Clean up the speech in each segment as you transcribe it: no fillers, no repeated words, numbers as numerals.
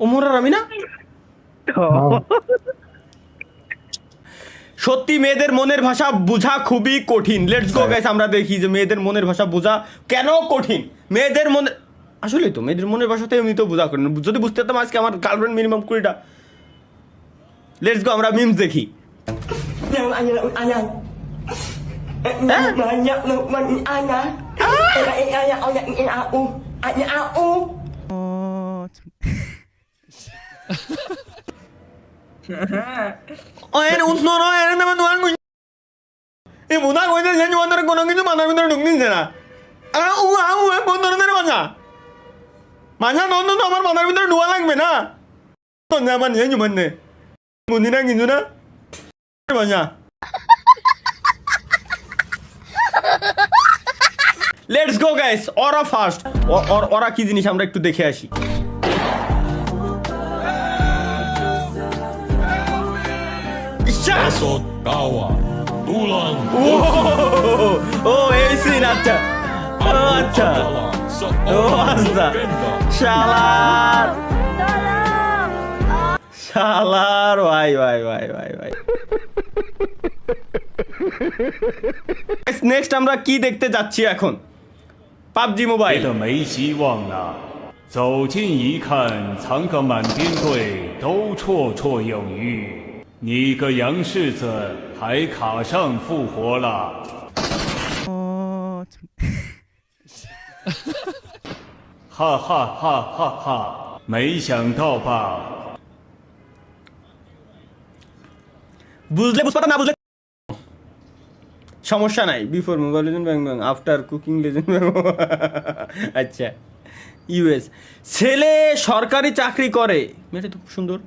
ওমর আর আমি না? সত্যি মেয়েদের মনের ভাষা বোঝা খুবই কঠিন। লেটস গো গাইস, আমরা দেখি যে মেয়েদের মনের ভাষা বোঝা কেন কঠিন। মেয়েদের মনে আসলে তো মেয়েদের মনের ভাষাতে এমনিতেও বোঝা কঠিন। যদি বুঝতে পারতাম আজকে আমার গার্লফ্রেন্ড মিনিমাম 20টা। লেটস গো, আমরা মিমস দেখি। এনে উঠনো না, এনে নামে নোয়ান কই এই বুদা কইতে যে জোয়ানের কোনো কিছু মাথার ভিতরে ঢুকনিছে না। কোন ধরনের ভাষা? ভাষা নন্দ তো আমার মাথার ভিতরে ঢোয়া লাগবে না। আমার নিয়ে জুমানে বুঝি না কিছু না ভাষা। লেটস গো গাইস, ওরা ফার্স্ট। ওরা কি জিনিস আমরা একটু দেখে আসি। ও এই সিন, আচ্ছা আচ্ছা, ও আচ্ছা, শালার শালার, ভাই ভাই ভাই ভাই ভাই। নেক্সট আমরা কি দেখতে যাচ্ছি এখন? পাবজি মোবাইল।没希望了。走近一看，藏个满编队都绰绰有余。你个洋柿子还卡上复活了。哈哈哈哈哈！没想到吧？ বুঝলে বুঝতে না বুঝলে সমস্যা নাই। বিফোর মোবাইল লেজেন্ড ব্যাং ব্যাং, আফটার কুকিং লেজেন্ড ব্যাং। আচ্ছা, ইউএস ছেলে সরকারি চাকরি করে, মেয়েটা তো খুব সুন্দর।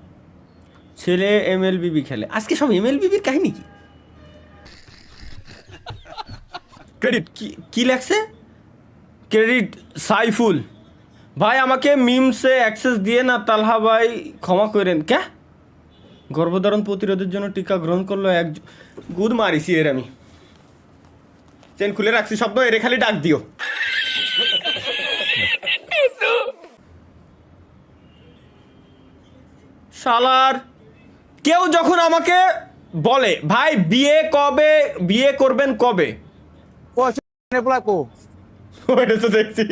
ছেলে এমএলবিবি খেলে। আজকে সব এমএলবিবির কাহিনী কি? ক্রেডিট কি লেখছে? ক্রেডিট সাইফুল ভাই, আমাকে মিমসে অ্যাক্সেস দিয়ে না, তালহা ভাই ক্ষমা করেন। ক্যা গর্ভধারণ প্রতিরোধের জন্য টিকা গ্রহণ করলো এক গুদ মারিছি এর আমি। চেন খুলে রাখছি শব্দ, এর খালি ডাক দিও। শালার কেউ যখন আমাকে বলে ভাই বিয়ে কবে, বিয়ে করবেন কবে, ওইটা তো দেখছি।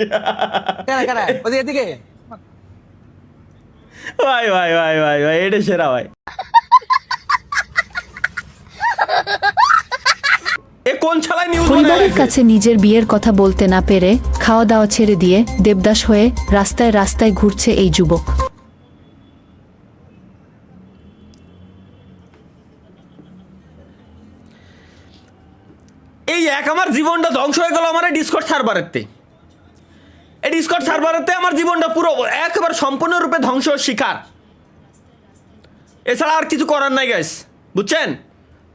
ভাই ভাই ভাই ভাই ভাই, এটা সেরা ভাই। এ কোন ছালাই নিউজ? পরিবারের কাছে নিজের বিয়ের কথা বলতে না পেরে খাওয়া দাওয়া ছেড়ে দিয়ে দেবদাস হয়ে রাস্তায় রাস্তায় ঘুরছে এই যুবক। এই এক আমার জীবনটা ধ্বংস হয়ে গেল আমার ডিসকর্ড সার্ভারেতে। এই ডিসকর্ড সার্ভারেতে আমার জীবনটা পুরো একেবারে সম্পূর্ণরূপে ধ্বংস শিকার। এছাড়া আর কিছু করার নাই গাইস, বুঝছেন?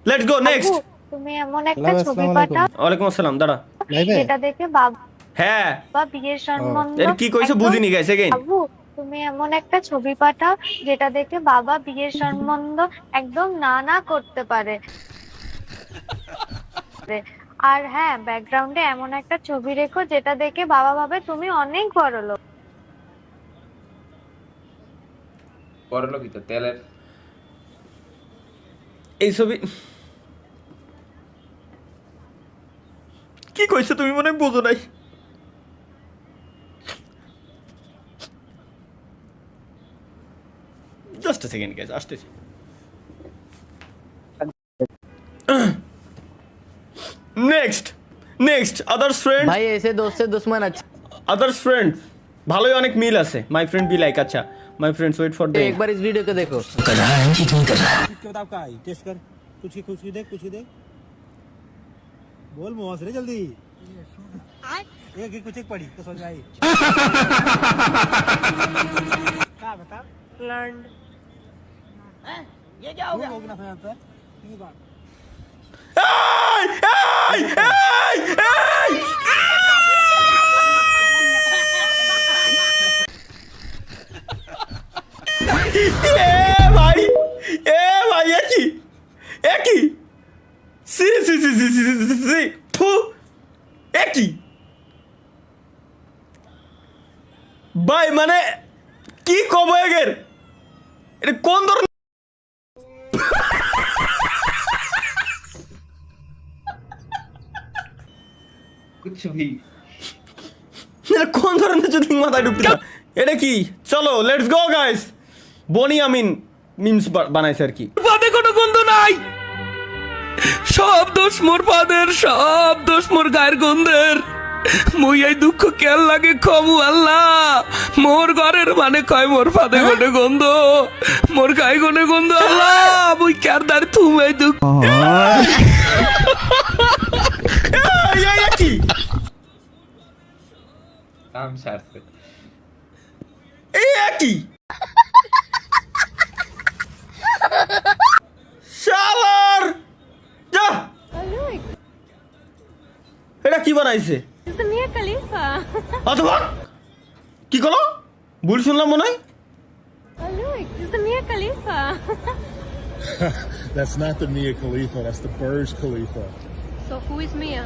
Let's go next. তুমি এমন একটা ছবি পাঠাও। ওয়ালাইকুম আসসালাম, দাঁড়া। যেটা দেখে বাবা হ্যাঁ বিয়ের সম্বন্ধ। এর কি কইছে বুঝিনি গাইস, এগেইন। বাবু তুমি এমন একটা ছবি পাঠাও যেটা দেখে বাবা বিয়ের সম্বন্ধ একদম না না করতে পারে। আর হ্যাঁ, ব্যাকগ্রাউন্ডে এমন একটা ছবি রেখো যেটা দেখে বাবা ভাবে তুমি অনেক বড় লোক। পরলোকিত তেলের এই ছবি কি কইছো তুমি মনে হয় বোঝো নাই। জাস্ট আ সেকেন্ড গাইস, আসতেছি। Next others friend. भाई ऐसे दोस्त से दुश्मन अच्छा। আদার্স ফ্রেন্ড ভালোই অনেক মিল আছে। মাই ফ্রেন্ড বি লাইক, আচ্ছা my friends wait for the एक बार इस वीडियो को देखो। किताब का आई टेस्ट कर, कुछ ही देख बोल मुंह से जल्दी। एक कुछ एक पढ़ी तो समझ आई। क्या बता लैंड ये क्या हो गया? होगा ना आंसर ठीक है। ভাই একই সি একই ভাই, মানে কি কব এগের এটা কোন ধরনের कुछ भी এটা কোন ধরনের যদি মাথায় ঢুকতে না? এটা কি? চলো let's go guys. Boni Amin memes বানাইছে আর কি। পাদে কোনো গন্ধ নাই, সব দোষ মোর পাদের, সব দোষ মোর গায়ের গন্ধের। মুই এই দুঃখ কেন লাগে কমু আল্লাহ, মোর ঘরের মানে কয় মোর পাদে গনে গন্ধ, মোর গায়ে গনে গন্ধ আল্লাহ, মুই কার দাঁড় তুমি এই দুঃখ। এই কি? काम शार से এই কি? শালার যা। এটা কি বানাইছে? মিয়া খলিফা অথবা কি করলো? ভুল শুনলাম মনে হয়। মিয়া খলিফা That's not the Mia Khalifa, that's the Burj Khalifa. So who is Mia?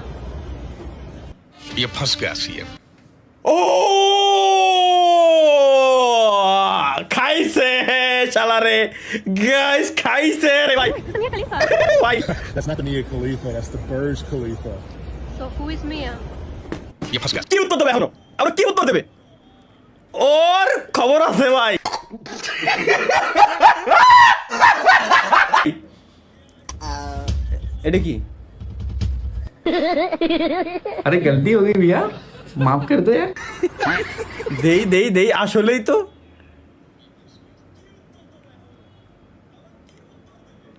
ये फंस गया सीएम। ও খাইছে শালারে গাইস, খাইছে রে ভাই Mia Khalifa. ভাই। That's not the Mia Khalifa, that's the Burj Khalifa. So who is Mia? ये फंस गया। কি উত্তর দেবে এখনো? আমরা কি উত্তর দেবে? ওর খবর আছে ভাই। এটা কি? अरे गलती हो गई भैया, माफ कर दो यार। দেই আসলেই তো,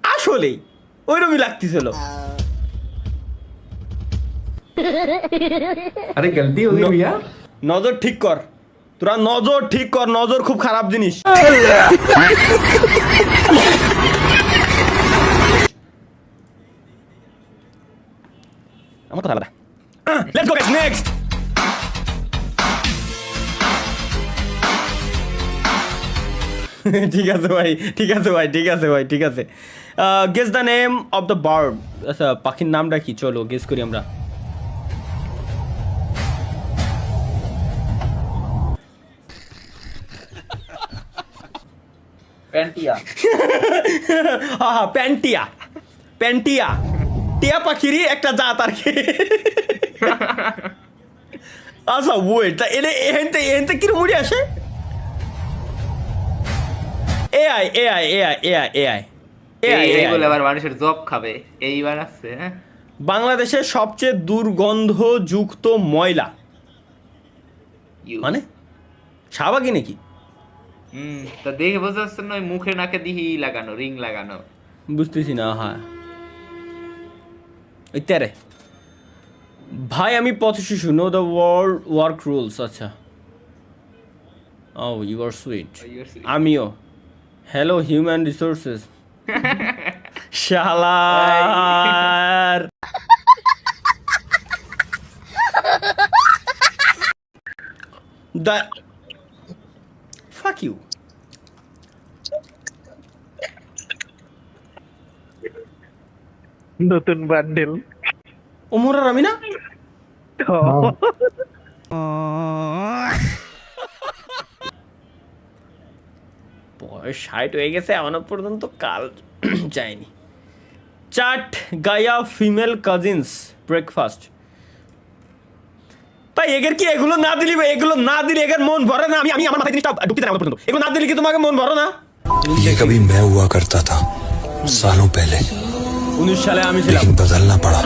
আসলেই ওইরকমই লাগতেছিল। अरे गलती हो गई भैया। নজর ঠিক কর, তোরা নজর ঠিক কর, নজর খুব খারাপ জিনিস। আমার কথা আলাদা। Let's go guys, next. ঠিক আছে ভাই, ঠিক আছে ভাই, ঠিক আছে ভাই, ঠিক আছে। Guess the name of the bird. আচ্ছা, পাখির নামটা কি? চলো গেস করি আমরা। पेंटिया হ্যাঁ, প্যান্টিয়া। প্যান্টিয়া টিয়া পাখিরই একটা জাত আর কি। আচ্ছা ওয়েট, তা এহেনতে কিরম উড়ে আসে? AI AI AI AI AI এইগুলো আবার মানুষের জব খাবে, এইবার আসছে। হ্যাঁ, বাংলাদেশের সবচেয়ে দুর্গন্ধযুক্ত ময়লা মানে শাহবাগি নাকি? তা দেখে বোঝা যাচ্ছে না, ওই মুখে নাকে দিহি লাগানো, রিং লাগানো। বুঝতেছি না। হ্যাঁ ওই তেরে ভাই, আমি পথ শিশু, know the world work rules. আচ্ছা, ও ইউ আর সুইট। আমিও হ্যালো হিউম্যান রিসোর্সেস। শালার দ্য ফাক ইউ। নতুন বান্ডেল। ওমর আর আমি না? বয়স 60 হয়ে গেছে, এখনো পর্যন্ত কাল যায়নি। চাট গায়া ফিমেল কাজিনস ব্রেকফাস্ট। ভাই এগের কি এগুলো না দিলি, এগুলো না দিলে এগের মন ভরে না। আমি আমার মাথায় জিনিসটা ঢুকতে না পর্যন্ত। এগুলো না দিলে কি তোমাকে মন ভরে না? ये कभी मैं हुआ करता था सालों पहले, 19 সালে আমি ছিলাম। लेकिन बदलना पड़ा।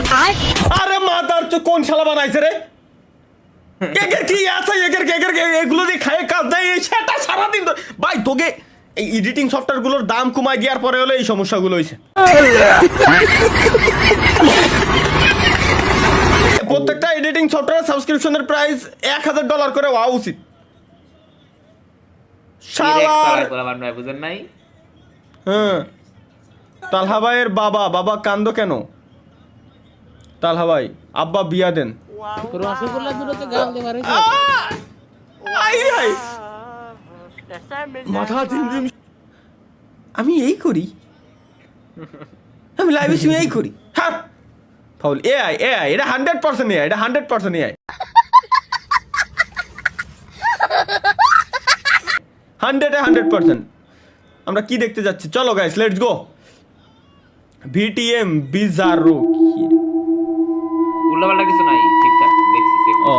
আরে মাদার চো, কোন শালা বানাইছে রে? এগের কি আছে? এগের এগুলো দিয়ে খায় কাজ দেয় সেটা সারাদিন। ভাই তোকে এই এডিটিং সফটওয়্যারগুলোর দাম কমায় দেওয়ার পরে হলো এই সমস্যাগুলো হয়েছে। প্রত্যেকটা এডিটিং সফটওয়্যার সাবস্ক্রিপশনের প্রাইস $1000 করে হওয়া উচিত। শালার বুঝেন নাই? হ্যাঁ, তালহা ভাইয়ের বাবা কান্দো কেন? তালহা ভাই, আব্বা বিয়া দেন। মাথা ঝিমঝিম। আমি এই করি, আমি লাইভ স্ট্রিমে এই করি। হ্যাঁ ফাউল। এআই এটা 100% এআই, এটা 100% এআই, 100% আমরা কি দেখতে যাচ্ছি, চলো গাইস লেটস গো। ভিটিএম বিজারো উল্লাপাল্টা কিছু নাই, ঠিকঠাক দেখছি। ও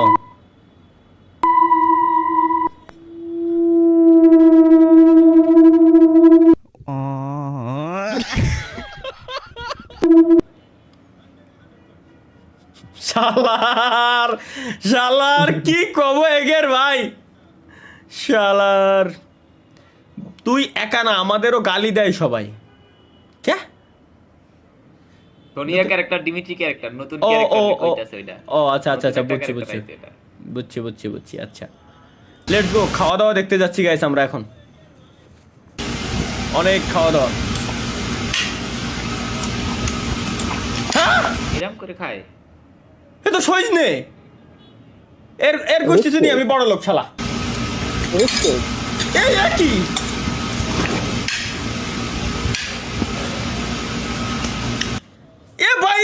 শালার শালার কি কব এগের ভাই, শালার তুই একা না, আমাদেরও গালি দেয় সবাই। কে সোনিয়া ক্যারেক্টার, ডিমিট্রি ক্যারেক্টার, নতুন ও ও ক্যারেক্টার ও কইতাছে ওইটা। ও আচ্ছা আচ্ছা আচ্ছা, নতুন একটা বুঝছি character বুঝছি আইছে এটা। বুঝছি বুঝছি বুঝছি। আচ্ছা লেটস গো, খাওয়া দাওয়া দেখতে যাচ্ছি গাইস আমরা এখন, অনেক খাওয়া দাওয়া। এরম করে খায়? এ তো সইজ নে, এর এর গোষ্ঠী শুনি আমি বড় লোক শালা। এই কি এ ভাই